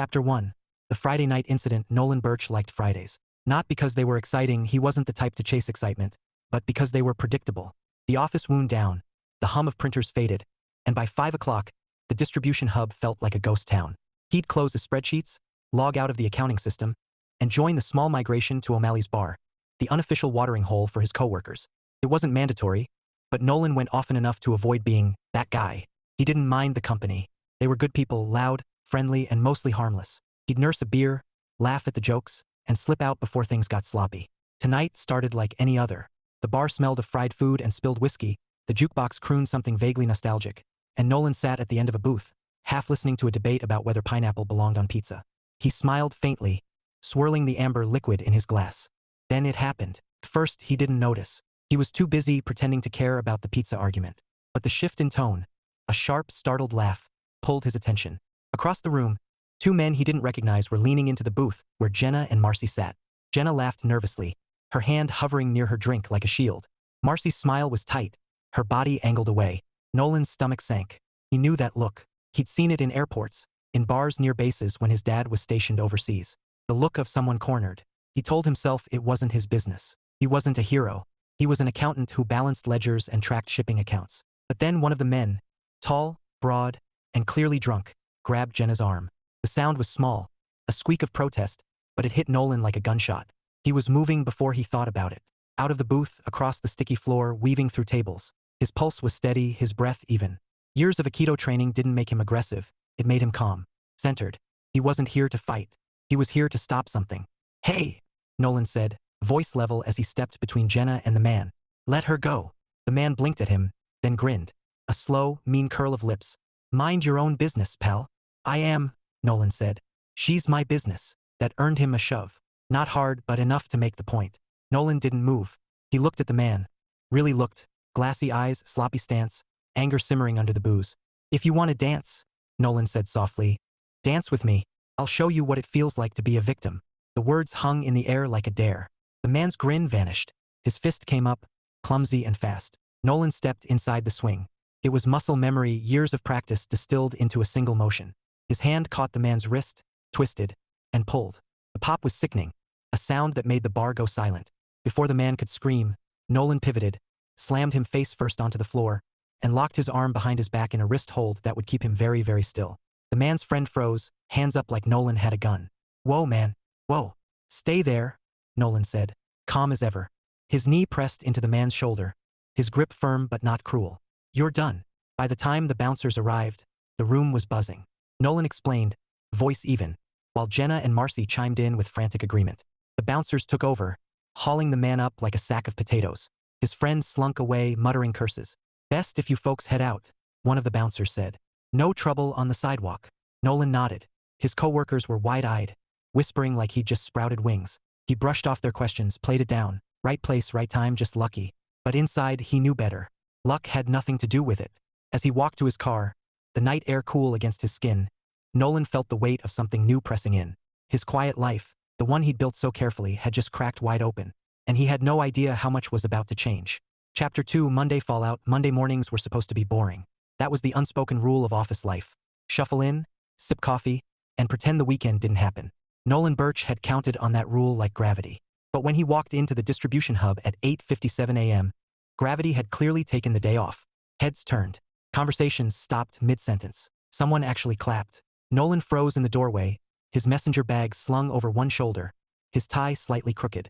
Chapter 1. The Friday night incident. Nolan Birch liked Fridays. Not because they were exciting, he wasn't the type to chase excitement, but because they were predictable. The office wound down, the hum of printers faded, and by 5 o'clock, the distribution hub felt like a ghost town. He'd close the spreadsheets, log out of the accounting system, and join the small migration to O'Malley's bar, the unofficial watering hole for his coworkers. It wasn't mandatory, but Nolan went often enough to avoid being that guy. He didn't mind the company. They were good people, loud, friendly, and mostly harmless. He'd nurse a beer, laugh at the jokes, and slip out before things got sloppy. Tonight started like any other. The bar smelled of fried food and spilled whiskey, the jukebox crooned something vaguely nostalgic, and Nolan sat at the end of a booth, half listening to a debate about whether pineapple belonged on pizza. He smiled faintly, swirling the amber liquid in his glass. Then it happened. First, he didn't notice. He was too busy pretending to care about the pizza argument. But the shift in tone, a sharp, startled laugh, pulled his attention. Across the room, two men he didn't recognize were leaning into the booth where Jenna and Marcy sat. Jenna laughed nervously, her hand hovering near her drink like a shield. Marcy's smile was tight, her body angled away. Nolan's stomach sank. He knew that look. He'd seen it in airports, in bars near bases when his dad was stationed overseas. The look of someone cornered. He told himself it wasn't his business. He wasn't a hero. He was an accountant who balanced ledgers and tracked shipping accounts. But then one of the men, tall, broad, and clearly drunk, grabbed Jenna's arm. The sound was small, a squeak of protest, but it hit Nolan like a gunshot. He was moving before he thought about it. Out of the booth, across the sticky floor, weaving through tables. His pulse was steady, his breath even. Years of Akido training didn't make him aggressive. It made him calm, centered. He wasn't here to fight. He was here to stop something. "Hey," Nolan said, voice level as he stepped between Jenna and the man. "Let her go." The man blinked at him, then grinned. A slow, mean curl of lips. "Mind your own business, pal." "I am," Nolan said. "She's my business." That earned him a shove. Not hard, but enough to make the point. Nolan didn't move. He looked at the man. Really looked. Glassy eyes, sloppy stance, anger simmering under the booze. "If you want to dance," Nolan said softly, "dance with me. I'll show you what it feels like to be a victim." The words hung in the air like a dare. The man's grin vanished. His fist came up, clumsy and fast. Nolan stepped inside the swing. It was muscle memory, years of practice distilled into a single motion. His hand caught the man's wrist, twisted, and pulled. The pop was sickening, a sound that made the bar go silent. Before the man could scream, Nolan pivoted, slammed him face first onto the floor, and locked his arm behind his back in a wrist hold that would keep him very, very still. The man's friend froze, hands up like Nolan had a gun. "Whoa, man. Whoa. Stay there," Nolan said, calm as ever. His knee pressed into the man's shoulder, his grip firm but not cruel. "You're done." By the time the bouncers arrived, the room was buzzing. Nolan explained, voice even, while Jenna and Marcy chimed in with frantic agreement. The bouncers took over, hauling the man up like a sack of potatoes. His friend slunk away, muttering curses. "Best if you folks head out," one of the bouncers said. "No trouble on the sidewalk." Nolan nodded. His coworkers were wide-eyed, whispering like he'd just sprouted wings. He brushed off their questions, played it down. Right place, right time, just lucky. But inside, he knew better. Luck had nothing to do with it. As he walked to his car, the night air cool against his skin, Nolan felt the weight of something new pressing in. His quiet life, the one he'd built so carefully, had just cracked wide open, and he had no idea how much was about to change. Chapter 2. Monday Fallout. Monday mornings were supposed to be boring. That was the unspoken rule of office life. Shuffle in, sip coffee, and pretend the weekend didn't happen. Nolan Birch had counted on that rule like gravity. But when he walked into the distribution hub at 8:57 a.m., gravity had clearly taken the day off. Heads turned. Conversations stopped mid-sentence. Someone actually clapped. Nolan froze in the doorway, his messenger bag slung over one shoulder, his tie slightly crooked.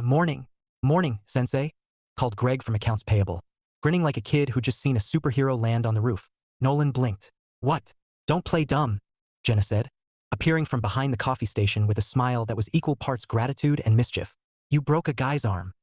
Morning. "Morning, Sensei," called Greg from accounts payable, grinning like a kid who'd just seen a superhero land on the roof. Nolan blinked. "What?" "Don't play dumb," Jenna said, appearing from behind the coffee station with a smile that was equal parts gratitude and mischief. "You broke a guy's arm."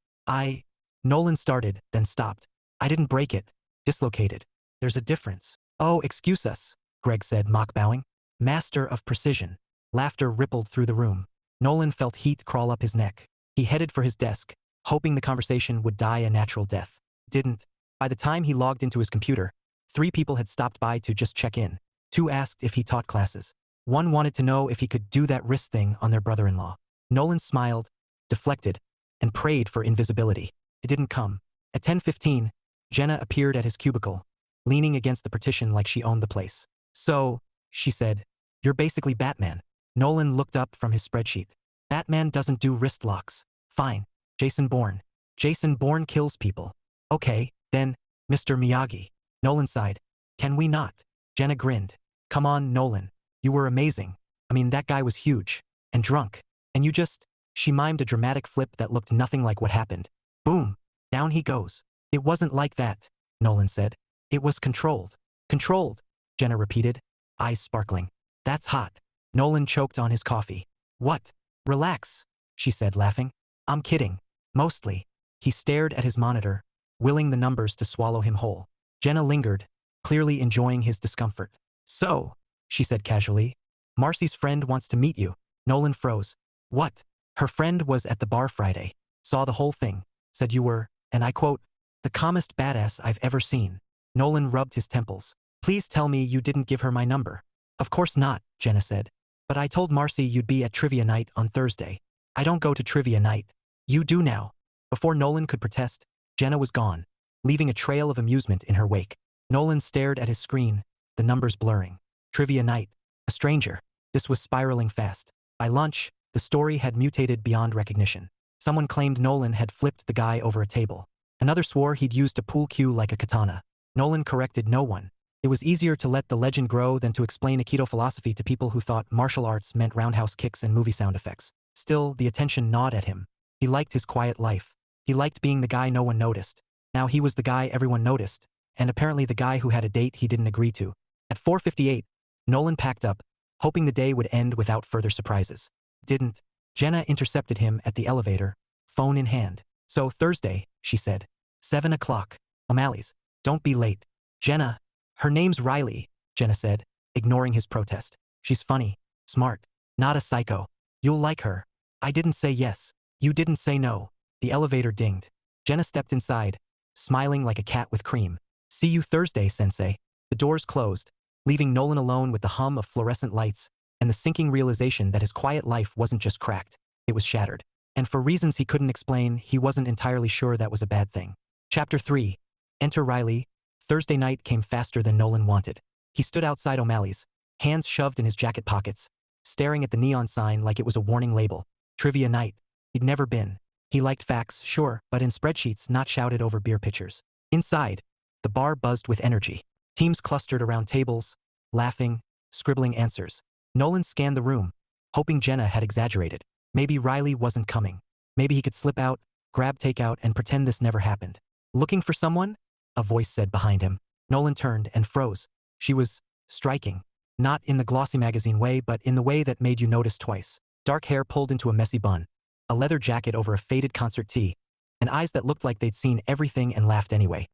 Nolan started, then stopped. "I didn't break it. Dislocated. There's a difference." "Oh, excuse us," Greg said, mock bowing. "Master of precision." Laughter rippled through the room. Nolan felt heat crawl up his neck. He headed for his desk, hoping the conversation would die a natural death. Didn't. By the time he logged into his computer, 3 people had stopped by to just check in. 2 asked if he taught classes. 1 wanted to know if he could do that wrist thing on their brother-in-law. Nolan smiled, deflected, and prayed for invisibility. It didn't come. At 10:15, Jenna appeared at his cubicle, leaning against the partition like she owned the place. "So," she said, "you're basically Batman." Nolan looked up from his spreadsheet. That man doesn't do wrist locks. Fine. Jason Bourne. Jason Bourne kills people. Okay, then, Mr. Miyagi. Nolan sighed. Can we not? Jenna grinned. Come on, Nolan. You were amazing. I mean, that guy was huge. And drunk. And you just... She mimed a dramatic flip that looked nothing like what happened. Boom. Down he goes. It wasn't like that, Nolan said. It was controlled. Controlled, Jenna repeated, eyes sparkling. That's hot. Nolan choked on his coffee. What? Relax, she said, laughing. I'm kidding. Mostly. He stared at his monitor, willing the numbers to swallow him whole. Jenna lingered, clearly enjoying his discomfort. So, she said casually, Marcy's friend wants to meet you. Nolan froze. What? Her friend was at the bar Friday, saw the whole thing, said you were, and I quote, the calmest badass I've ever seen. Nolan rubbed his temples. Please tell me you didn't give her my number. Of course not, Jenna said. But I told Marcy you'd be at trivia night on Thursday. I don't go to trivia night. You do now. Before Nolan could protest, Jenna was gone, leaving a trail of amusement in her wake. Nolan stared at his screen, the numbers blurring. Trivia night. A stranger. This was spiraling fast. By lunch, the story had mutated beyond recognition. Someone claimed Nolan had flipped the guy over a table. Another swore he'd used a pool cue like a katana. Nolan corrected no one. It was easier to let the legend grow than to explain Akido philosophy to people who thought martial arts meant roundhouse kicks and movie sound effects. Still, the attention gnawed at him. He liked his quiet life. He liked being the guy no one noticed. Now he was the guy everyone noticed, and apparently the guy who had a date he didn't agree to. At 4:58, Nolan packed up, hoping the day would end without further surprises. Didn't. Jenna intercepted him at the elevator, phone in hand. So Thursday, she said. 7 o'clock. O'Malley's. Don't be late. Jenna. Her name's Riley, Jenna said, ignoring his protest. She's funny. Smart. Not a psycho. You'll like her. I didn't say yes. You didn't say no. The elevator dinged. Jenna stepped inside, smiling like a cat with cream. See you Thursday, Sensei. The doors closed, leaving Nolan alone with the hum of fluorescent lights and the sinking realization that his quiet life wasn't just cracked, it was shattered. And for reasons he couldn't explain, he wasn't entirely sure that was a bad thing. Chapter 3. Enter Riley. Thursday night came faster than Nolan wanted. He stood outside O'Malley's, hands shoved in his jacket pockets, staring at the neon sign like it was a warning label. Trivia night. He'd never been. He liked facts, sure, but in spreadsheets, not shouted over beer pitchers. Inside, the bar buzzed with energy. Teams clustered around tables, laughing, scribbling answers. Nolan scanned the room, hoping Jenna had exaggerated. Maybe Riley wasn't coming. Maybe he could slip out, grab takeout, and pretend this never happened. Looking for someone? A voice said behind him. Nolan turned and froze. She was striking. Not in the glossy magazine way, but in the way that made you notice twice. Dark hair pulled into a messy bun, a leather jacket over a faded concert tee, and eyes that looked like they'd seen everything and laughed anyway.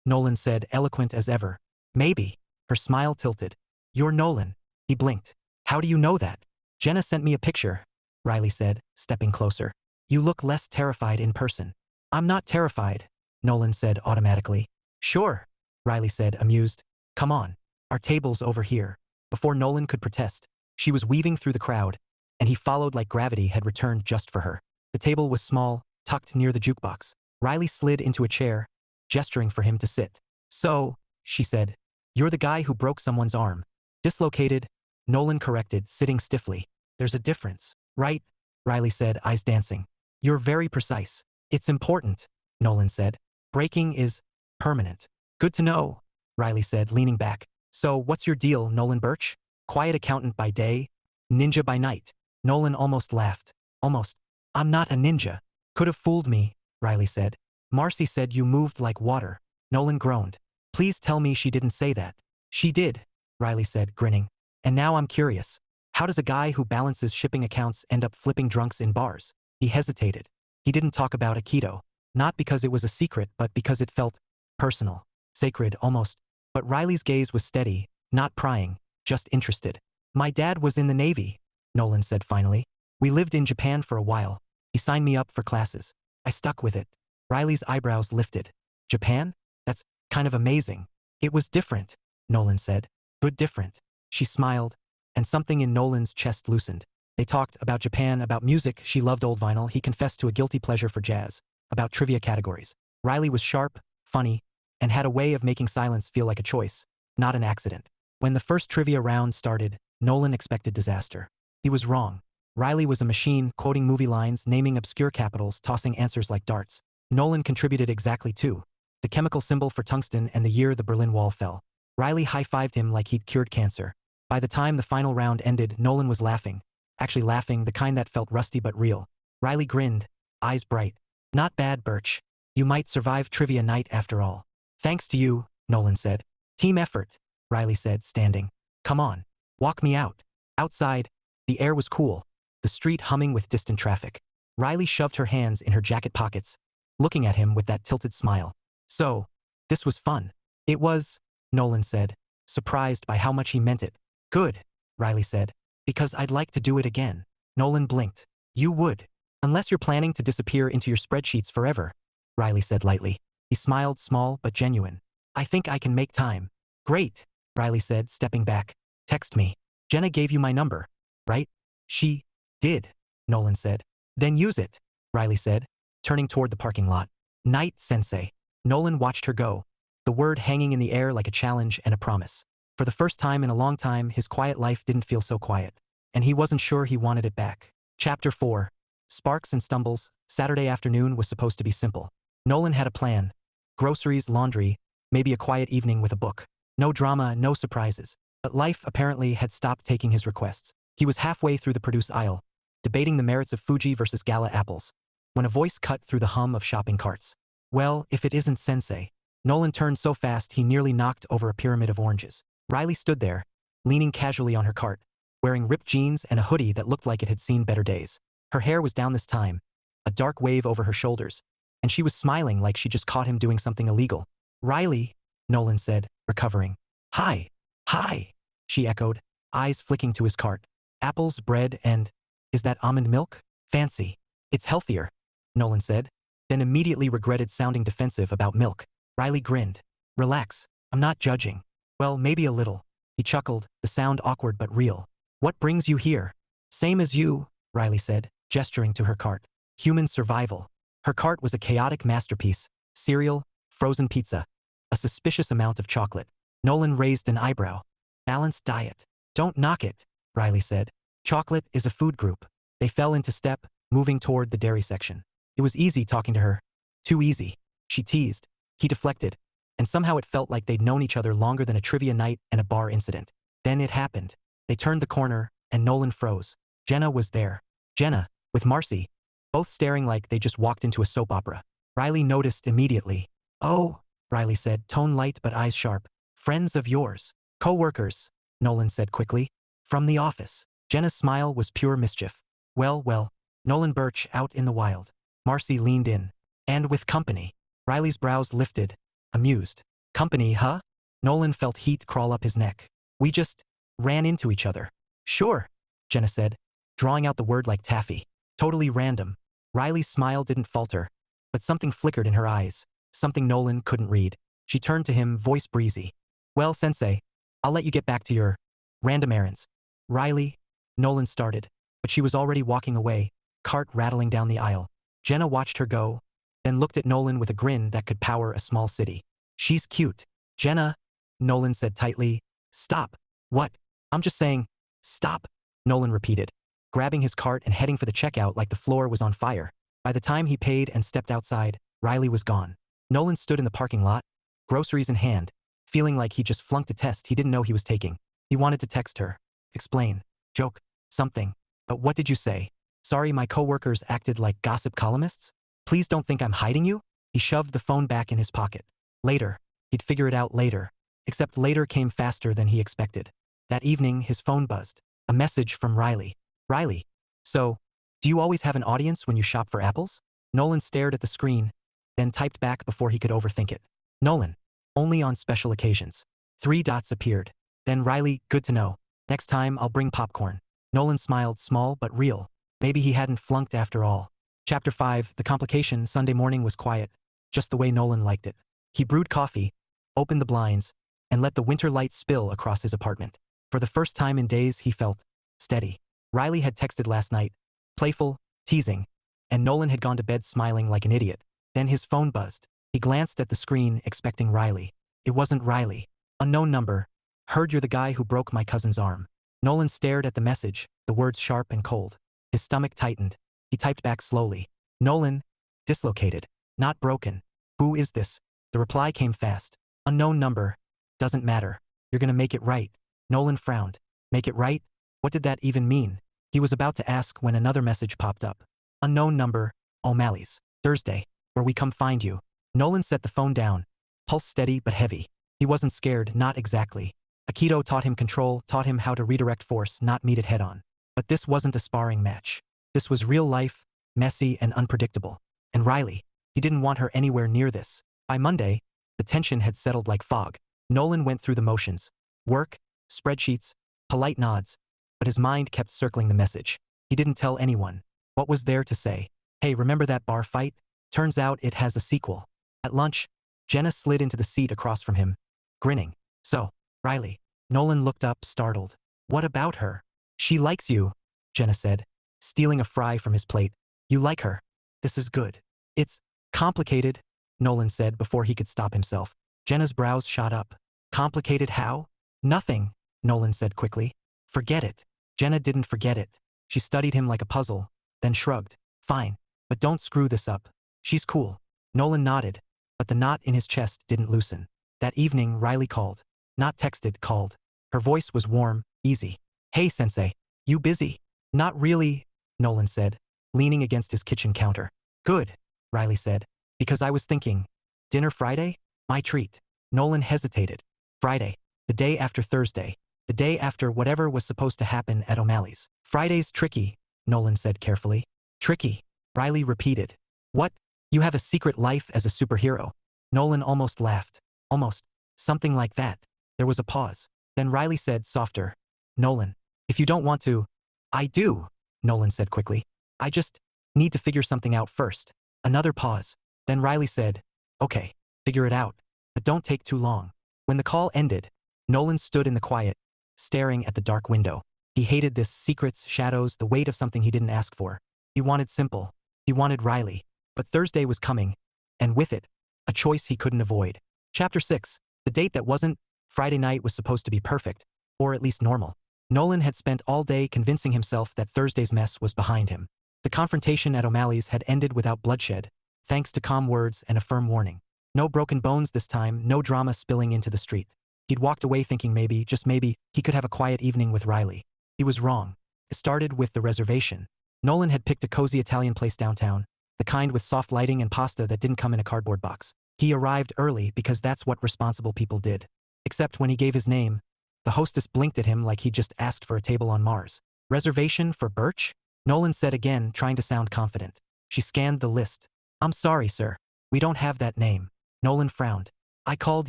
Nolan said, eloquent as ever. Maybe. Her smile tilted. You're Nolan. He blinked. How do you know that? Jenna sent me a picture, Riley said, stepping closer. You look less terrified in person. I'm not terrified, Nolan said automatically. Sure, Riley said, amused. Come on. Our table's over here. Before Nolan could protest, she was weaving through the crowd, and he followed like gravity had returned just for her. The table was small, tucked near the jukebox. Riley slid into a chair, gesturing for him to sit. So, she said, you're the guy who broke someone's arm. Dislocated, Nolan corrected, sitting stiffly. There's a difference, right? Riley said, eyes dancing. You're very precise. It's important, Nolan said. Breaking is permanent. Good to know, Riley said, leaning back. So what's your deal, Nolan Birch? Quiet accountant by day, ninja by night. Nolan almost laughed. Almost. I'm not a ninja. Could have fooled me, Riley said. Marcy said you moved like water. Nolan groaned. Please tell me she didn't say that. She did, Riley said, grinning. And now I'm curious. How does a guy who balances shipping accounts end up flipping drunks in bars? He hesitated. He didn't talk about Akido. Not because it was a secret, but because it felt personal, sacred almost. But Riley's gaze was steady, not prying, just interested. My dad was in the Navy, Nolan said finally. We lived in Japan for a while. He signed me up for classes. I stuck with it. Riley's eyebrows lifted. Japan? That's kind of amazing. It was different, Nolan said. Good different. She smiled, and something in Nolan's chest loosened. They talked about Japan, about music. She loved old vinyl. He confessed to a guilty pleasure for jazz, about trivia categories. Riley was sharp, funny, and had a way of making silence feel like a choice, not an accident. When the first trivia round started, Nolan expected disaster. He was wrong. Riley was a machine, quoting movie lines, naming obscure capitals, tossing answers like darts. Nolan contributed exactly two: the chemical symbol for tungsten and the year the Berlin Wall fell. Riley high-fived him like he'd cured cancer. By the time the final round ended, Nolan was laughing. Actually laughing, the kind that felt rusty but real. Riley grinned, eyes bright. Not bad, Birch. You might survive trivia night after all. Thanks to you, Nolan said. Team effort, Riley said, standing. Come on. Walk me out. Outside, the air was cool, the street humming with distant traffic. Riley shoved her hands in her jacket pockets, looking at him with that tilted smile. So, this was fun. It was, Nolan said, surprised by how much he meant it. Good, Riley said, because I'd like to do it again. Nolan blinked. You would. Unless you're planning to disappear into your spreadsheets forever, Riley said lightly. He smiled, small but genuine. I think I can make time. Great, Riley said, stepping back. Text me. Jenna gave you my number, right? She did, Nolan said. Then use it, Riley said, turning toward the parking lot. Night, Sensei. Nolan watched her go, the word hanging in the air like a challenge and a promise. For the first time in a long time, his quiet life didn't feel so quiet, and he wasn't sure he wanted it back. Chapter 4. Sparks and Stumbles. Saturday afternoon was supposed to be simple. Nolan had a plan. Groceries, laundry, maybe a quiet evening with a book. No drama, no surprises. But life apparently had stopped taking his requests. He was halfway through the produce aisle, debating the merits of Fuji versus Gala apples, when a voice cut through the hum of shopping carts. Well, if it isn't Sensei. Nolan turned so fast he nearly knocked over a pyramid of oranges. Riley stood there, leaning casually on her cart, wearing ripped jeans and a hoodie that looked like it had seen better days. Her hair was down this time, a dark wave over her shoulders, and she was smiling like she just caught him doing something illegal. Riley, Nolan said, recovering. Hi. Hi, she echoed, eyes flicking to his cart. Apples, bread, and… is that almond milk? Fancy. It's healthier, Nolan said, then immediately regretted sounding defensive about milk. Riley grinned. Relax, I'm not judging. Well, maybe a little. He chuckled, the sound awkward but real. What brings you here? Same as you, Riley said, gesturing to her cart. Human survival. Her cart was a chaotic masterpiece. Cereal, frozen pizza, a suspicious amount of chocolate. Nolan raised an eyebrow. Balanced diet. Don't knock it, Riley said. Chocolate is a food group. They fell into step, moving toward the dairy section. It was easy talking to her. Too easy. She teased. He deflected. And somehow it felt like they'd known each other longer than a trivia night and a bar incident. Then it happened. They turned the corner, and Nolan froze. Jenna was there. Jenna, with Marcy, both staring like they just walked into a soap opera. Riley noticed immediately. Oh, Riley said, tone light but eyes sharp. Friends of yours. Coworkers, Nolan said quickly. From the office. Jenna's smile was pure mischief. Well, Nolan Birch out in the wild. Marcy leaned in. And with company. Riley's brows lifted, amused. Company, huh? Nolan felt heat crawl up his neck. We just ran into each other. Sure, Jenna said, drawing out the word like taffy. Totally random. Riley's smile didn't falter, but something flickered in her eyes, something Nolan couldn't read. She turned to him, voice breezy. Well, Sensei, I'll let you get back to your random errands. Riley, Nolan started, but she was already walking away, cart rattling down the aisle. Jenna watched her go, then looked at Nolan with a grin that could power a small city. She's cute. Jenna, Nolan said tightly. Stop. What? I'm just saying, stop, Nolan repeated, grabbing his cart and heading for the checkout like the floor was on fire. By the time he paid and stepped outside, Riley was gone. Nolan stood in the parking lot, groceries in hand, feeling like he just flunked a test he didn't know he was taking. He wanted to text her, explain, joke, something. But what did you say? Sorry, my coworkers acted like gossip columnists? Please don't think I'm hiding you? He shoved the phone back in his pocket. Later. He'd figure it out later. Except later came faster than he expected. That evening, his phone buzzed. A message from Riley. Riley. So, do you always have an audience when you shop for apples? Nolan stared at the screen, then typed back before he could overthink it. Nolan. Only on special occasions. 3 dots appeared. Then Riley, good to know. Next time I'll bring popcorn. Nolan smiled, small but real. Maybe he hadn't flunked after all. Chapter 5. The complication. Sunday morning was quiet, just the way Nolan liked it. He brewed coffee, opened the blinds, and let the winter light spill across his apartment. For the first time in days, he felt steady. Riley had texted last night, playful, teasing, and Nolan had gone to bed smiling like an idiot. Then his phone buzzed. He glanced at the screen, expecting Riley. It wasn't Riley. Unknown number. Heard you're the guy who broke my cousin's arm. Nolan stared at the message, the words sharp and cold. His stomach tightened. He typed back slowly. Nolan, dislocated, not broken. Who is this? The reply came fast. Unknown number. Doesn't matter. You're gonna make it right. Nolan frowned. Make it right? What did that even mean? He was about to ask when another message popped up. Unknown number, O'Malley's. Thursday, where we come find you. Nolan set the phone down. Pulse steady but heavy. He wasn't scared, not exactly. Akido taught him control, taught him how to redirect force, not meet it head-on. But this wasn't a sparring match. This was real life, messy and unpredictable. And Riley, he didn't want her anywhere near this. By Monday, the tension had settled like fog. Nolan went through the motions. Work, spreadsheets, polite nods. But his mind kept circling the message. He didn't tell anyone. What was there to say? Hey, remember that bar fight? Turns out it has a sequel. At lunch, Jenna slid into the seat across from him, grinning. So, Riley. Nolan looked up, startled. What about her? She likes you, Jenna said, stealing a fry from his plate. You like her. This is good. It's complicated, Nolan said before he could stop himself. Jenna's brows shot up. Complicated how? Nothing, Nolan said quickly. Forget it. Jenna didn't forget it. She studied him like a puzzle, then shrugged. Fine, but don't screw this up. She's cool. Nolan nodded, but the knot in his chest didn't loosen. That evening, Riley called. Not texted, called. Her voice was warm, easy. Hey, Sensei. You busy? Not really, Nolan said, leaning against his kitchen counter. Good, Riley said. Because I was thinking. Dinner Friday? My treat. Nolan hesitated. Friday. The day after Thursday. The day after whatever was supposed to happen at O'Malley's. Friday's tricky, Nolan said carefully. Tricky, Riley repeated. What? You have a secret life as a superhero? Nolan almost laughed. Almost. Something like that. There was a pause. Then Riley said softer. Nolan, if you don't want to. I do, Nolan said quickly. I just need to figure something out first. Another pause. Then Riley said, okay, figure it out. But don't take too long. When the call ended, Nolan stood in the quiet, staring at the dark window. He hated this secrets, shadows, the weight of something he didn't ask for. He wanted simple. He wanted Riley. But Thursday was coming, and with it, a choice he couldn't avoid. Chapter 6. The date that wasn't. Friday night was supposed to be perfect, or at least normal. Nolan had spent all day convincing himself that Thursday's mess was behind him. The confrontation at O'Malley's had ended without bloodshed, thanks to calm words and a firm warning. No broken bones this time, no drama spilling into the street. He'd walked away thinking maybe, just maybe, he could have a quiet evening with Riley. He was wrong. It started with the reservation. Nolan had picked a cozy Italian place downtown, the kind with soft lighting and pasta that didn't come in a cardboard box. He arrived early because that's what responsible people did. Except when he gave his name, the hostess blinked at him like he'd just asked for a table on Mars. Reservation for Birch? Nolan said again, trying to sound confident. She scanned the list. I'm sorry, sir. We don't have that name. Nolan frowned. I called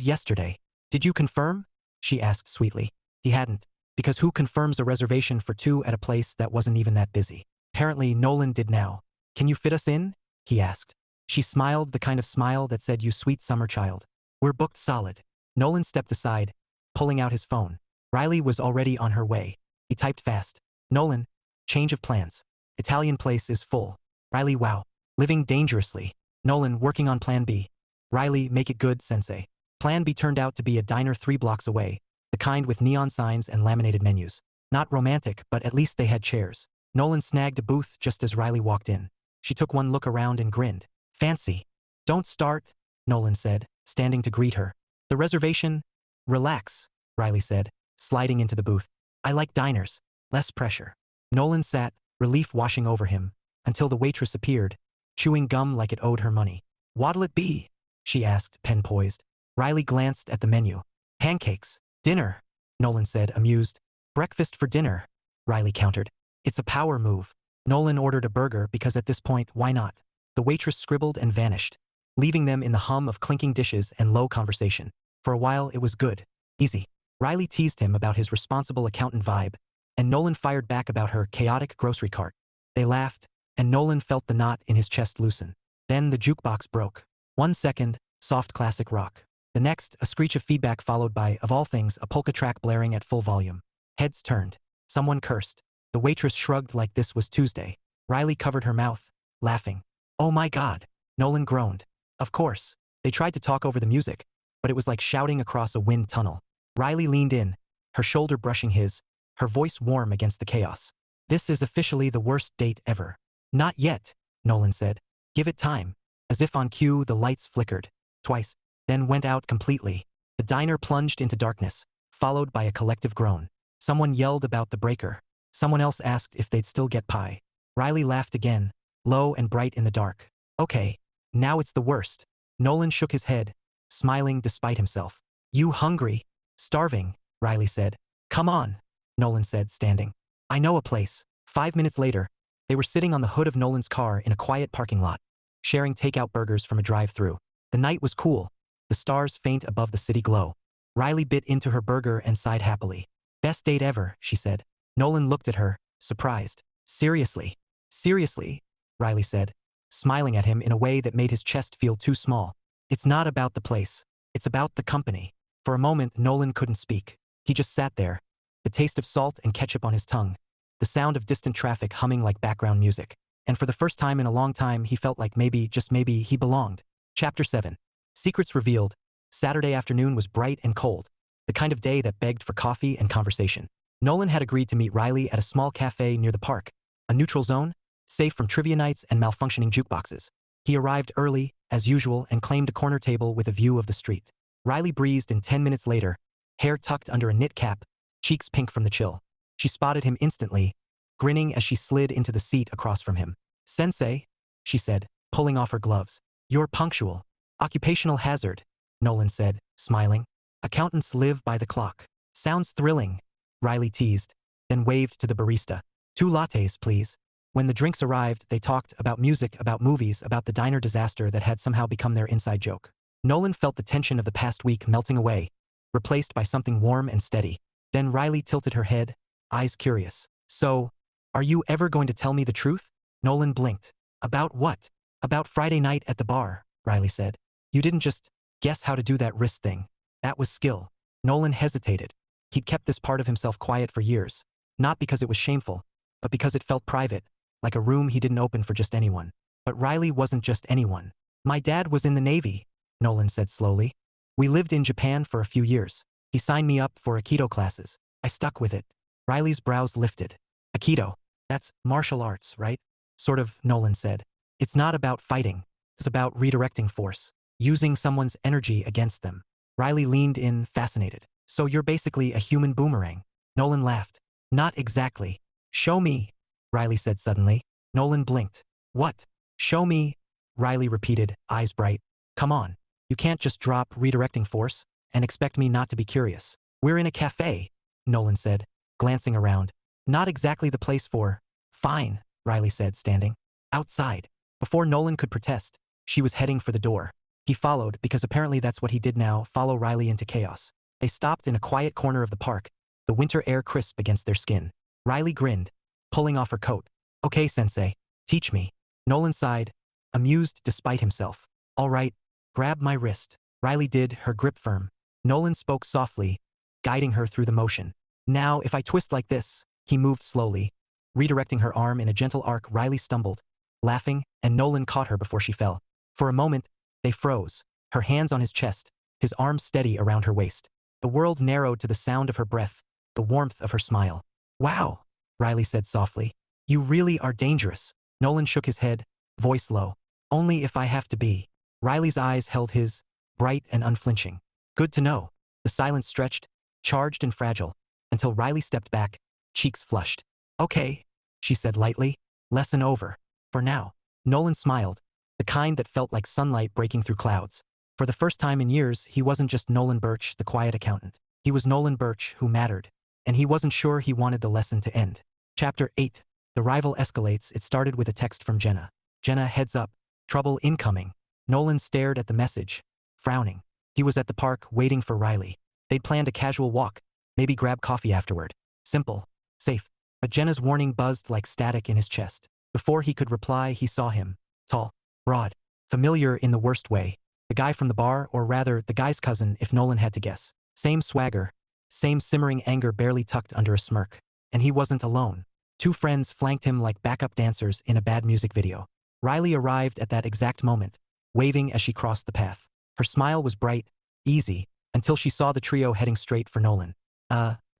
yesterday. Did you confirm? She asked sweetly. He hadn't. Because who confirms a reservation for two at a place that wasn't even that busy? Apparently Nolan did now. Can you fit us in? He asked. She smiled, the kind of smile that said, you sweet summer child. We're booked solid. Nolan stepped aside, pulling out his phone. Riley was already on her way. He typed fast. Nolan, change of plans. Italian place is full. Riley, wow. Living dangerously. Nolan, working on plan B. Riley, make it good, Sensei. Plan B turned out to be a diner 3 blocks away, the kind with neon signs and laminated menus. Not romantic, but at least they had chairs. Nolan snagged a booth just as Riley walked in. She took one look around and grinned. Fancy. Don't start, Nolan said, standing to greet her. The reservation? Relax, Riley said, sliding into the booth. I like diners. Less pressure. Nolan sat, relief washing over him, until the waitress appeared, chewing gum like it owed her money. What'll it be? She asked, pen poised. Riley glanced at the menu. Pancakes. Dinner, Nolan said, amused. Breakfast for dinner, Riley countered. It's a power move. Nolan ordered a burger because at this point, why not? The waitress scribbled and vanished, leaving them in the hum of clinking dishes and low conversation. For a while, it was good. Easy. Riley teased him about his responsible accountant vibe, and Nolan fired back about her chaotic grocery cart. They laughed, and Nolan felt the knot in his chest loosen. Then the jukebox broke. 1 second, soft classic rock. The next, a screech of feedback followed by, of all things, a polka track blaring at full volume. Heads turned. Someone cursed. The waitress shrugged like this was Tuesday. Riley covered her mouth, laughing. Oh my God. Nolan groaned. Of course. They tried to talk over the music, but it was like shouting across a wind tunnel. Riley leaned in, her shoulder brushing his, her voice warm against the chaos. This is officially the worst date ever. Not yet, Nolan said. Give it time. As if on cue, the lights flickered. Twice. Then went out completely. The diner plunged into darkness, followed by a collective groan. Someone yelled about the breaker. Someone else asked if they'd still get pie. Riley laughed again, low and bright in the dark. Okay, now it's the worst. Nolan shook his head, smiling despite himself. You hungry? Starving, Riley said. Come on, Nolan said, standing. I know a place. 5 minutes later, they were sitting on the hood of Nolan's car in a quiet parking lot, sharing takeout burgers from a drive-thru. The night was cool, the stars faint above the city glow. Riley bit into her burger and sighed happily. Best date ever, she said. Nolan looked at her, surprised. Seriously? Seriously? Riley said, smiling at him in a way that made his chest feel too small. It's not about the place. It's about the company. For a moment, Nolan couldn't speak. He just sat there, the taste of salt and ketchup on his tongue, the sound of distant traffic humming like background music. And for the first time in a long time, he felt like maybe, just maybe, he belonged. Chapter 7. Secrets revealed. Saturday afternoon was bright and cold, the kind of day that begged for coffee and conversation. Nolan had agreed to meet Riley at a small cafe near the park, a neutral zone, safe from trivia nights and malfunctioning jukeboxes. He arrived early, as usual, and claimed a corner table with a view of the street. Riley breezed in 10 minutes later, hair tucked under a knit cap, cheeks pink from the chill. She spotted him instantly, grinning as she slid into the seat across from him. Sensei, she said, pulling off her gloves. You're punctual. Occupational hazard, Nolan said, smiling. Accountants live by the clock. Sounds thrilling, Riley teased, then waved to the barista. 2 lattes, please. When the drinks arrived, they talked about music, about movies, about the diner disaster that had somehow become their inside joke. Nolan felt the tension of the past week melting away, replaced by something warm and steady. Then Riley tilted her head, eyes curious. So, are you ever going to tell me the truth? Nolan blinked. About what? About Friday night at the bar, Riley said. You didn't just guess how to do that wrist thing. That was skill. Nolan hesitated. He'd kept this part of himself quiet for years. Not because it was shameful, but because it felt private, like a room he didn't open for just anyone. But Riley wasn't just anyone. My dad was in the Navy, Nolan said slowly. We lived in Japan for a few years. He signed me up for Akido classes. I stuck with it. Riley's brows lifted. Akido. That's martial arts, right? Sort of, Nolan said. It's not about fighting. It's about redirecting force. Using someone's energy against them. Riley leaned in, fascinated. So you're basically a human boomerang. Nolan laughed. Not exactly. Show me, Riley said suddenly. Nolan blinked. What? Show me, Riley repeated, eyes bright. Come on. You can't just drop redirecting force and expect me not to be curious. We're in a cafe, Nolan said, glancing around. Not exactly the place for. Fine, Riley said, standing. Outside. Before Nolan could protest, she was heading for the door. He followed because apparently that's what he did now, follow Riley into chaos. They stopped in a quiet corner of the park, the winter air crisp against their skin. Riley grinned, pulling off her coat. Okay, Sensei, teach me. Nolan sighed, amused despite himself. All right, grab my wrist. Riley did, her grip firm. Nolan spoke softly, guiding her through the motion. Now, if I twist like this, he moved slowly, redirecting her arm in a gentle arc. Riley stumbled, laughing, and Nolan caught her before she fell. For a moment, they froze, her hands on his chest, his arms steady around her waist. The world narrowed to the sound of her breath, the warmth of her smile. Wow, Riley said softly. You really are dangerous. Nolan shook his head, voice low. Only if I have to be. Riley's eyes held his, bright and unflinching. Good to know. The silence stretched, charged and fragile, until Riley stepped back, cheeks flushed. Okay, she said lightly. Lesson over. For now. Nolan smiled, the kind that felt like sunlight breaking through clouds. For the first time in years, he wasn't just Nolan Birch, the quiet accountant. He was Nolan Birch, who mattered. And he wasn't sure he wanted the lesson to end. Chapter 8. The rival escalates. It started with a text from Jenna. Jenna, heads up. Trouble incoming. Nolan stared at the message, frowning. He was at the park, waiting for Riley. They'd planned a casual walk, maybe grab coffee afterward. Simple. Safe. But Jenna's warning buzzed like static in his chest. Before he could reply, he saw him. Tall. Broad. Familiar in the worst way. The guy from the bar, or rather, the guy's cousin, if Nolan had to guess. Same swagger. Same simmering anger barely tucked under a smirk. And he wasn't alone. 2 friends flanked him like backup dancers in a bad music video. Riley arrived at that exact moment, waving as she crossed the path. Her smile was bright, easy, until she saw the trio heading straight for Nolan.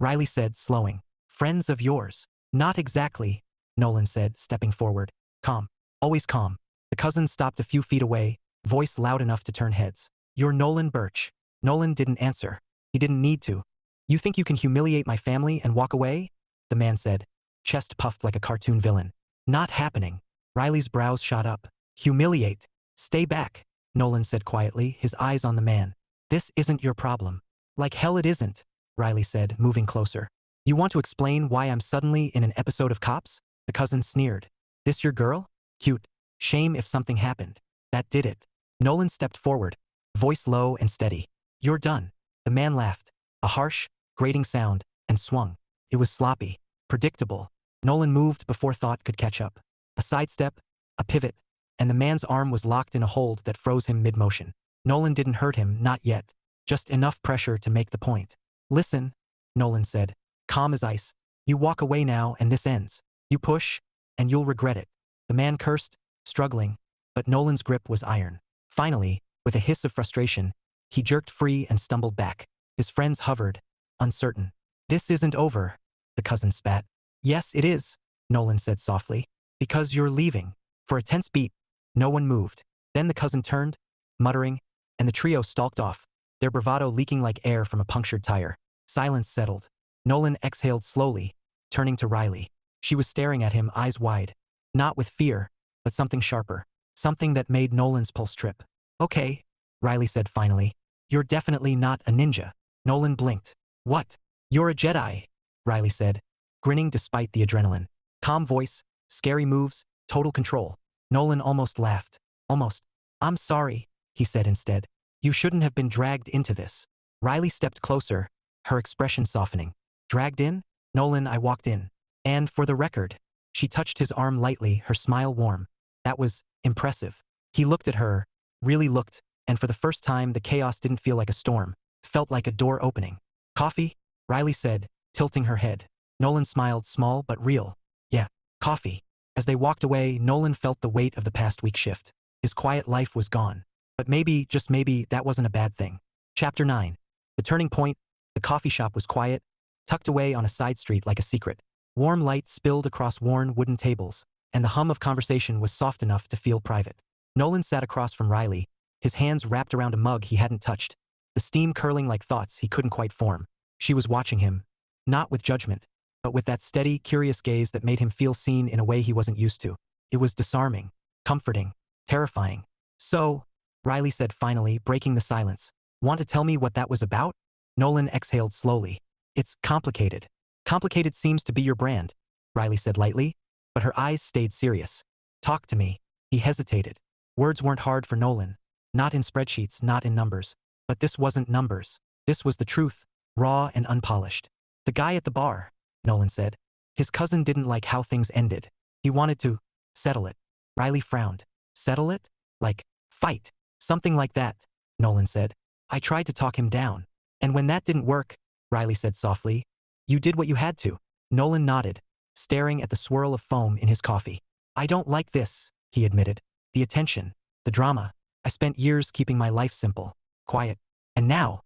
Riley said, slowing. Friends of yours. Not exactly, Nolan said, stepping forward. Calm. Always calm. The cousin stopped a few feet away, voice loud enough to turn heads. You're Nolan Birch. Nolan didn't answer. He didn't need to. You think you can humiliate my family and walk away? The man said, chest puffed like a cartoon villain. Not happening. Riley's brows shot up. Humiliate. Stay back, Nolan said quietly, his eyes on the man. This isn't your problem. Like hell it isn't, Riley said, moving closer. You want to explain why I'm suddenly in an episode of Cops? The cousin sneered. This your girl? Cute. Shame if something happened. That did it. Nolan stepped forward, voice low and steady. You're done. The man laughed. A harsh, grating sound, and swung. It was sloppy. Predictable. Nolan moved before thought could catch up. A sidestep, a pivot, and the man's arm was locked in a hold that froze him mid-motion. Nolan didn't hurt him, not yet. Just enough pressure to make the point. Listen, Nolan said, calm as ice. You walk away now and this ends. You push, and you'll regret it. The man cursed, struggling, but Nolan's grip was iron. Finally, with a hiss of frustration, he jerked free and stumbled back. His friends hovered, uncertain. This isn't over, the cousin spat. Yes, it is, Nolan said softly. Because you're leaving. For a tense beat, no one moved. Then the cousin turned, muttering, and the trio stalked off, their bravado leaking like air from a punctured tire. Silence settled. Nolan exhaled slowly, turning to Riley. She was staring at him, eyes wide. Not with fear, but something sharper. Something that made Nolan's pulse trip. Okay, Riley said finally. You're definitely not a ninja. Nolan blinked. What? You're a Jedi, Riley said, grinning despite the adrenaline. Calm voice, scary moves, total control. Nolan almost laughed. Almost. I'm sorry, he said instead. You shouldn't have been dragged into this. Riley stepped closer, her expression softening. Dragged in? Nolan, I walked in. And for the record, she touched his arm lightly, her smile warm. That was impressive. He looked at her, really looked, and for the first time the chaos didn't feel like a storm. It felt like a door opening. Coffee? Riley said, tilting her head. Nolan smiled, small but real. Yeah, coffee. As they walked away, Nolan felt the weight of the past week shift. His quiet life was gone. But maybe, just maybe, that wasn't a bad thing. Chapter 9. The turning point. The coffee shop was quiet, tucked away on a side street like a secret. Warm light spilled across worn wooden tables, and the hum of conversation was soft enough to feel private. Nolan sat across from Riley, his hands wrapped around a mug he hadn't touched, the steam curling like thoughts he couldn't quite form. She was watching him, not with judgment, but with that steady, curious gaze that made him feel seen in a way he wasn't used to. It was disarming, comforting, terrifying. So, Riley said finally, breaking the silence. Want to tell me what that was about? Nolan exhaled slowly. It's complicated. Complicated seems to be your brand, Riley said lightly, but her eyes stayed serious. Talk to me. He hesitated. Words weren't hard for Nolan. Not in spreadsheets, not in numbers. But this wasn't numbers. This was the truth, raw and unpolished. The guy at the bar, Nolan said. His cousin didn't like how things ended. He wanted to settle it. Riley frowned. Settle it? Like, fight. Something like that, Nolan said. I tried to talk him down. And when that didn't work, Riley said softly, you did what you had to. Nolan nodded, staring at the swirl of foam in his coffee. I don't like this, he admitted. The attention, the drama. I spent years keeping my life simple, quiet. And now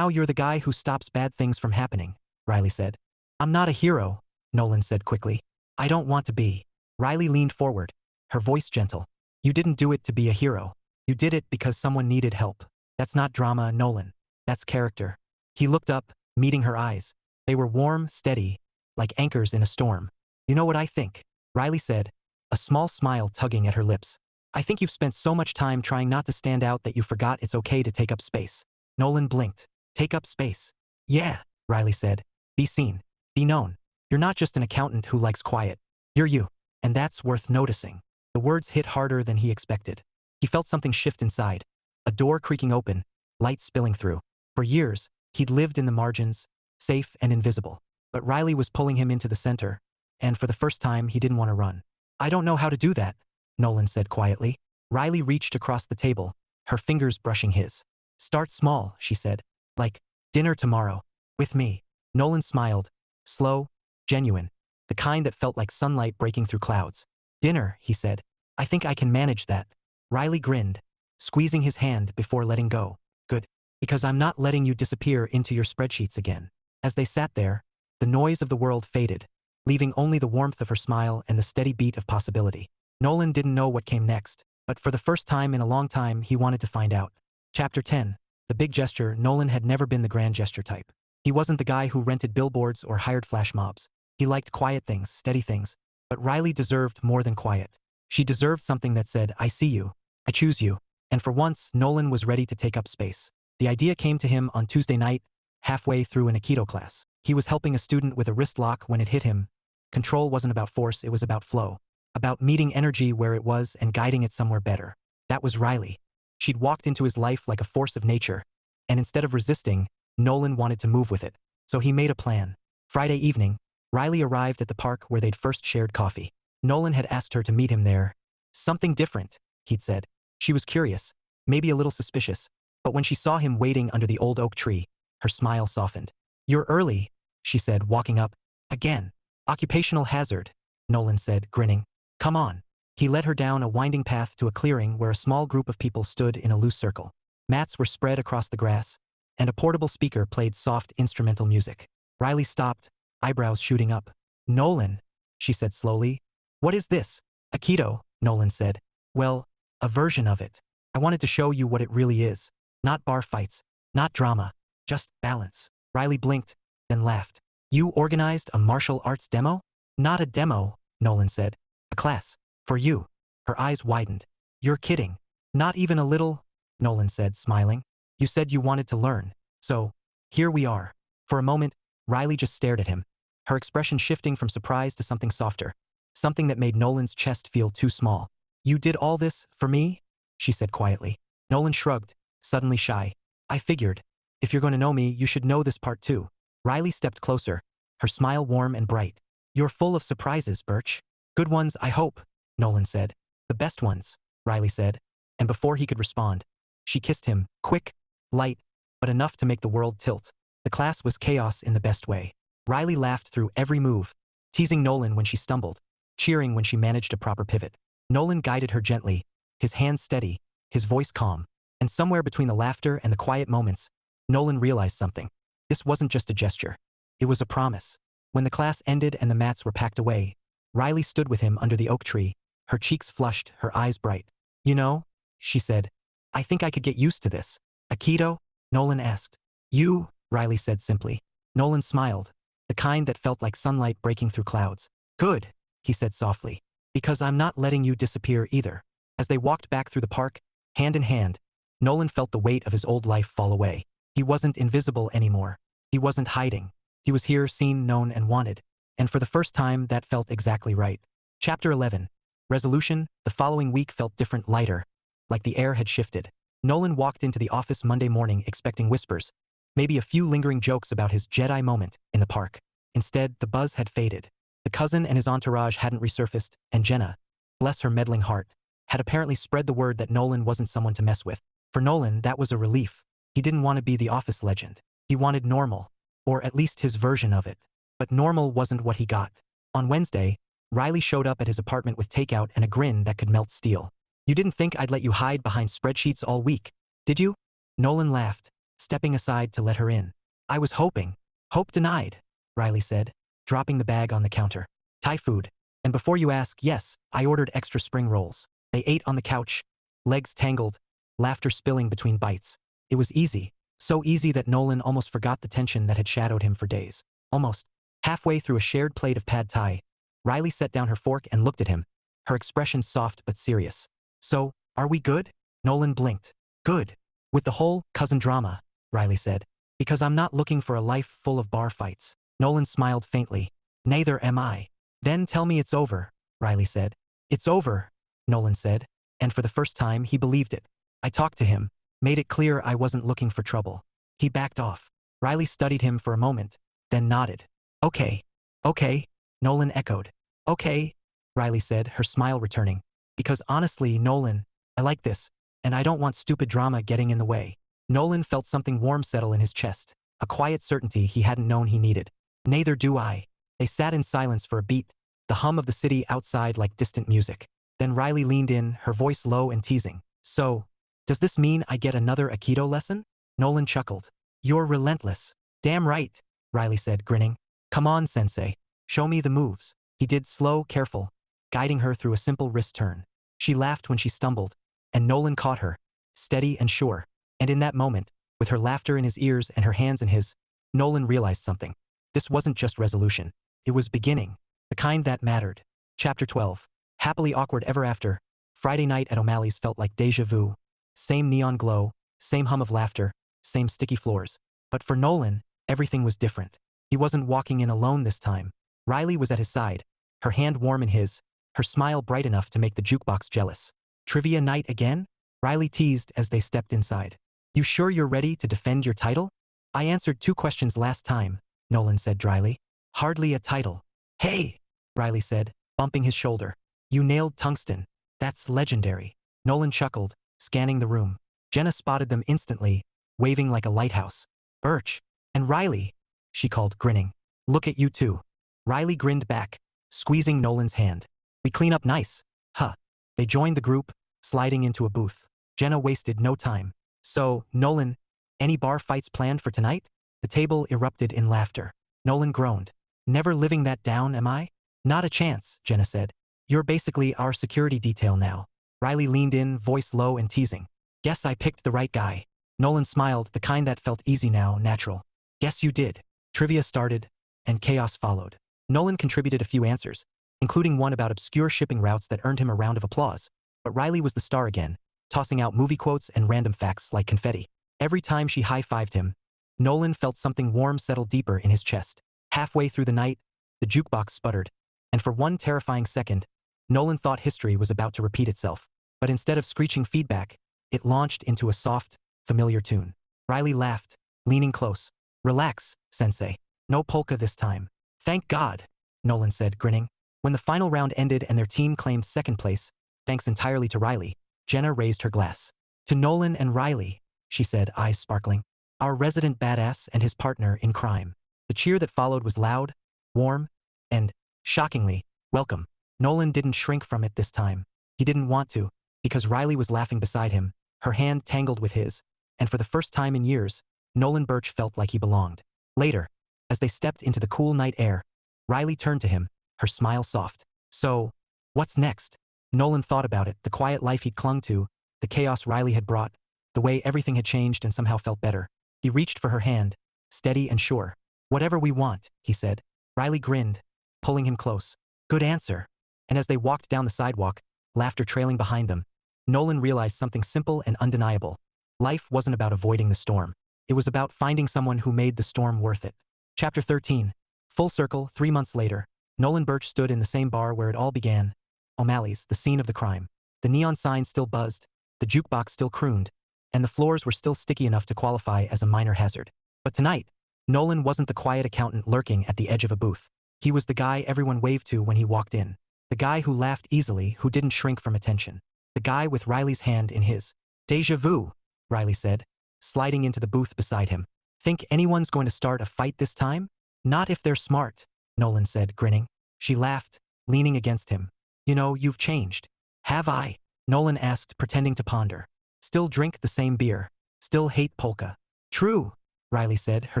you're the guy who stops bad things from happening, Riley said. I'm not a hero, Nolan said quickly. I don't want to be. Riley leaned forward, her voice gentle. You didn't do it to be a hero. You did it because someone needed help. That's not drama, Nolan. That's character. He looked up, meeting her eyes. They were warm, steady, like anchors in a storm. You know what I think? Riley said, a small smile tugging at her lips. I think you've spent so much time trying not to stand out that you forgot it's okay to take up space. Nolan blinked. Take up space. Yeah, Riley said. Be seen. Be known. You're not just an accountant who likes quiet. You're you. And that's worth noticing. The words hit harder than he expected. He felt something shift inside. A door creaking open, light spilling through. For years, he'd lived in the margins, safe and invisible. But Riley was pulling him into the center, and for the first time he didn't want to run. I don't know how to do that, Nolan said quietly. Riley reached across the table, her fingers brushing his. Start small, she said. Like, dinner tomorrow. With me. Nolan smiled. Slow, genuine. The kind that felt like sunlight breaking through clouds. Dinner, he said. I think I can manage that. Riley grinned, squeezing his hand before letting go. Good. Because I'm not letting you disappear into your spreadsheets again. As they sat there, The noise of the world faded, leaving only the warmth of her smile and the steady beat of possibility. Nolan didn't know what came next, but for the first time in a long time he wanted to find out. Chapter 10. The big gesture. Nolan had never been the grand gesture type. He wasn't the guy who rented billboards or hired flash mobs. He liked quiet things, steady things. But Riley deserved more than quiet. She deserved something that said, I see you. I choose you. And for once, Nolan was ready to take up space. The idea came to him on Tuesday night, halfway through an Akido class. He was helping a student with a wrist lock when it hit him. Control wasn't about force, it was about flow. About meeting energy where it was and guiding it somewhere better. That was Riley. She'd walked into his life like a force of nature. And instead of resisting, Nolan wanted to move with it. So he made a plan. Friday evening, Riley arrived at the park where they'd first shared coffee. Nolan had asked her to meet him there. Something different, he'd said. She was curious, maybe a little suspicious, but when she saw him waiting under the old oak tree, her smile softened. You're early, she said, walking up. Again. Occupational hazard, Nolan said, grinning. Come on. He led her down a winding path to a clearing where a small group of people stood in a loose circle. Mats were spread across the grass, and a portable speaker played soft instrumental music. Riley stopped, eyebrows shooting up. Nolan, she said slowly. What is this? Akido, Nolan said. Well, a version of it. I wanted to show you what it really is. Not bar fights, not drama, just balance. Riley blinked, then laughed. You organized a martial arts demo? Not a demo, Nolan said. A class. For you. Her eyes widened. You're kidding. Not even a little, Nolan said, smiling. You said you wanted to learn. So, here we are. For a moment, Riley just stared at him, her expression shifting from surprise to something softer. Something that made Nolan's chest feel too small. You did all this for me? She said quietly. Nolan shrugged, suddenly shy. I figured. If you're going to know me, you should know this part too. Riley stepped closer, her smile warm and bright. You're full of surprises, Birch. Good ones, I hope, Nolan said. The best ones, Riley said. And before he could respond, she kissed him, quick, light, but enough to make the world tilt. The class was chaos in the best way. Riley laughed through every move, teasing Nolan when she stumbled, cheering when she managed a proper pivot. Nolan guided her gently, his hands steady, his voice calm. And somewhere between the laughter and the quiet moments, Nolan realized something. This wasn't just a gesture. It was a promise. When the class ended and the mats were packed away, Riley stood with him under the oak tree, her cheeks flushed, her eyes bright. You know, she said, I think I could get used to this. Akido? Nolan asked. You, Riley said simply. Nolan smiled, the kind that felt like sunlight breaking through clouds. Good, he said softly, because I'm not letting you disappear either. As they walked back through the park, hand in hand, Nolan felt the weight of his old life fall away. He wasn't invisible anymore. He wasn't hiding. He was here, seen, known, and wanted. And for the first time, that felt exactly right. Chapter 11. Resolution. The following week felt different, lighter. Like the air had shifted. Nolan walked into the office Monday morning expecting whispers, maybe a few lingering jokes about his Jedi moment in the park. Instead, the buzz had faded. The cousin and his entourage hadn't resurfaced, and Jenna, bless her meddling heart, had apparently spread the word that Nolan wasn't someone to mess with. For Nolan, that was a relief. He didn't want to be the office legend. He wanted normal, or at least his version of it. But normal wasn't what he got. On Wednesday, Riley showed up at his apartment with takeout and a grin that could melt steel. You didn't think I'd let you hide behind spreadsheets all week, did you? Nolan laughed, stepping aside to let her in. I was hoping. Hope denied, Riley said, dropping the bag on the counter. Thai food. And before you ask, yes, I ordered extra spring rolls. They ate on the couch, legs tangled, laughter spilling between bites. It was easy, so easy that Nolan almost forgot the tension that had shadowed him for days. Almost. Halfway through a shared plate of pad thai, Riley set down her fork and looked at him, her expression soft but serious. So, are we good? Nolan blinked. Good. With the whole cousin drama, Riley said. Because I'm not looking for a life full of bar fights. Nolan smiled faintly. Neither am I. Then tell me it's over, Riley said. It's over, Nolan said, and for the first time he believed it. I talked to him, made it clear I wasn't looking for trouble. He backed off. Riley studied him for a moment, then nodded. Okay. Okay, Nolan echoed. Okay, Riley said, her smile returning. Because honestly, Nolan, I like this, and I don't want stupid drama getting in the way. Nolan felt something warm settle in his chest, a quiet certainty he hadn't known he needed. Neither do I. They sat in silence for a beat, the hum of the city outside like distant music. Then Riley leaned in, her voice low and teasing. So, does this mean I get another Akido lesson? Nolan chuckled. You're relentless. Damn right, Riley said, grinning. Come on, Sensei. Show me the moves. He did slow, careful, guiding her through a simple wrist turn. She laughed when she stumbled, and Nolan caught her, steady and sure. And in that moment, with her laughter in his ears and her hands in his, Nolan realized something. This wasn't just resolution. It was beginning. The kind that mattered. Chapter 12. Happily awkward ever after. Friday night at O'Malley's felt like déjà vu. Same neon glow, same hum of laughter, same sticky floors. But for Nolan, everything was different. He wasn't walking in alone this time. Riley was at his side, her hand warm in his, her smile bright enough to make the jukebox jealous. Trivia night again? Riley teased as they stepped inside. You sure you're ready to defend your title? I answered 2 questions last time, Nolan said dryly. Hardly a title. Hey, Riley said, bumping his shoulder. You nailed tungsten. That's legendary. Nolan chuckled, scanning the room. Jenna spotted them instantly, waving like a lighthouse. Birch. And Riley, she called, grinning. Look at you two. Riley grinned back, squeezing Nolan's hand. We clean up nice. Huh. They joined the group, sliding into a booth. Jenna wasted no time. So, Nolan, any bar fights planned for tonight? The table erupted in laughter. Nolan groaned. Never living that down, am I? Not a chance, Jenna said. You're basically our security detail now. Riley leaned in, voice low and teasing. Guess I picked the right guy. Nolan smiled, the kind that felt easy now, natural. Guess you did. Trivia started, and chaos followed. Nolan contributed a few answers, including one about obscure shipping routes that earned him a round of applause. But Riley was the star again, tossing out movie quotes and random facts like confetti. Every time she high-fived him, Nolan felt something warm settle deeper in his chest. Halfway through the night, the jukebox sputtered, and for one terrifying second, Nolan thought history was about to repeat itself. But instead of screeching feedback, it launched into a soft, familiar tune. Riley laughed, leaning close. Relax, Sensei. No polka this time. Thank God, Nolan said, grinning. When the final round ended and their team claimed second place, thanks entirely to Riley, Jenna raised her glass. To Nolan and Riley, she said, eyes sparkling. Our resident badass and his partner in crime. The cheer that followed was loud, warm, and, shockingly, welcome. Nolan didn't shrink from it this time. He didn't want to, because Riley was laughing beside him, her hand tangled with his, and for the first time in years, Nolan Birch felt like he belonged. Later, as they stepped into the cool night air, Riley turned to him, her smile soft. So, what's next? Nolan thought about it, the quiet life he'd clung to, the chaos Riley had brought, the way everything had changed and somehow felt better. He reached for her hand, steady and sure. Whatever we want, he said. Riley grinned, pulling him close. Good answer. And as they walked down the sidewalk, laughter trailing behind them, Nolan realized something simple and undeniable. Life wasn't about avoiding the storm. It was about finding someone who made the storm worth it. Chapter 13. Full circle, 3 months later, Nolan Birch stood in the same bar where it all began. O'Malley's, the scene of the crime. The neon sign still buzzed, the jukebox still crooned, and the floors were still sticky enough to qualify as a minor hazard. But tonight, Nolan wasn't the quiet accountant lurking at the edge of a booth. He was the guy everyone waved to when he walked in. The guy who laughed easily, who didn't shrink from attention. The guy with Riley's hand in his. Déjà vu, Riley said, sliding into the booth beside him. Think anyone's going to start a fight this time? Not if they're smart, Nolan said, grinning. She laughed, leaning against him. You know, you've changed. Have I? Nolan asked, pretending to ponder. Still drink the same beer. Still hate polka. True, Riley said, her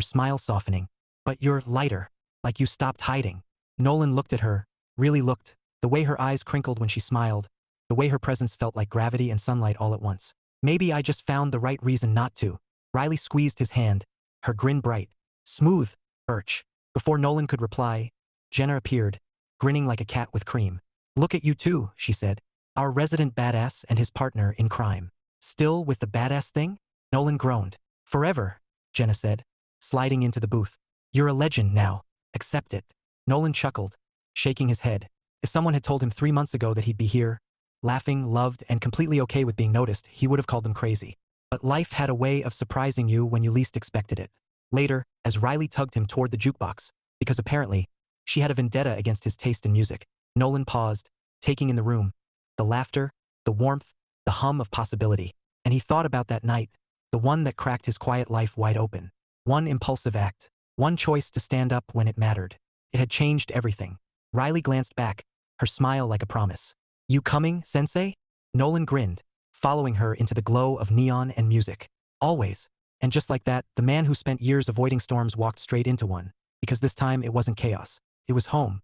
smile softening. But you're lighter, like you stopped hiding. Nolan looked at her, really looked, the way her eyes crinkled when she smiled, the way her presence felt like gravity and sunlight all at once. Maybe I just found the right reason not to. Riley squeezed his hand, her grin bright. Smooth, Birch. Before Nolan could reply, Jenna appeared, grinning like a cat with cream. Look at you two, she said. Our resident badass and his partner in crime. Still with the badass thing? Nolan groaned. Forever, Jenna said, sliding into the booth. You're a legend now. Accept it. Nolan chuckled, shaking his head. If someone had told him 3 months ago that he'd be here, laughing, loved, and completely okay with being noticed, he would have called them crazy. But life had a way of surprising you when you least expected it. Later, as Riley tugged him toward the jukebox, because apparently, she had a vendetta against his taste in music, Nolan paused, taking in the room. The laughter, the warmth, the hum of possibility. And he thought about that night, the one that cracked his quiet life wide open. One impulsive act, one choice to stand up when it mattered. It had changed everything. Riley glanced back, her smile like a promise. You coming, Sensei? Nolan grinned, following her into the glow of neon and music. Always. And just like that, the man who spent years avoiding storms walked straight into one. because this time it wasn't chaos. It was home,